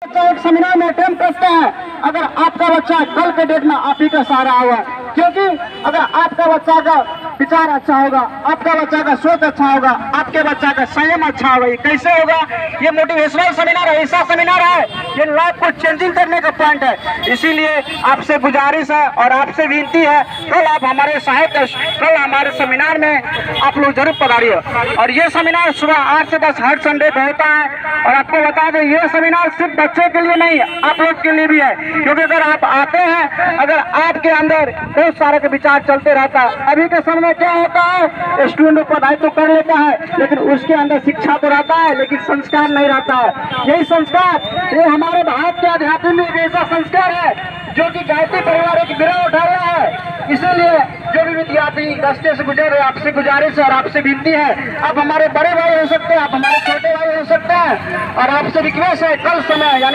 बच्चा एक सेमिनार में अटेंड करते हैं, अगर आपका बच्चा कल के डेट में आप ही का सहारा होगा, क्योंकि अगर आपका बच्चा का विचार अच्छा होगा, आपका बच्चा का सोच अच्छा होगा, आपके बच्चा का संयम अच्छा होगा। ये कैसे होगा? ये मोटिवेशनल सेमिनार है, ऐसा सेमिनार है, ये लाइफ को चेंजिंग करने का पॉइंट है। इसीलिए आपसे गुजारिश है और आपसे विनती है, कल आप हमारे साहित्य, कल हमारे सेमिनार में आप लोग जरूर पधारिए। और ये सेमिनार सुबह 8 से 10 हर संडे को होता है। और आपको बता दें, ये सेमिनार सिर्फ बच्चे के लिए नहीं, आप लोग के लिए भी है, क्योंकि अगर आप आते हैं, अगर आपके अंदर बहुत सारे के विचार चलते रहता है। अभी के समय में क्या होता है, स्टूडेंट पढ़ाई तो कर लेता है, लेकिन उसके अंदर शिक्षा तो रहता है, लेकिन संस्कार नहीं रहता है। यही संस्कार, ये हमारे भारत के अध्यात्म में ऐसा संस्कार है जो कि गायत्री परिवार एक विरह उठा रहा है। इसीलिए जो भी विद्यार्थी रास्ते से गुजर रहे, आपसे गुजारिश है और आपसे विनती है, आप हमारे बड़े भाई हो सकते हैं, आप हमारे छोटे भाई हो सकते हैं, और आपसे रिक्वेस्ट है, कल समय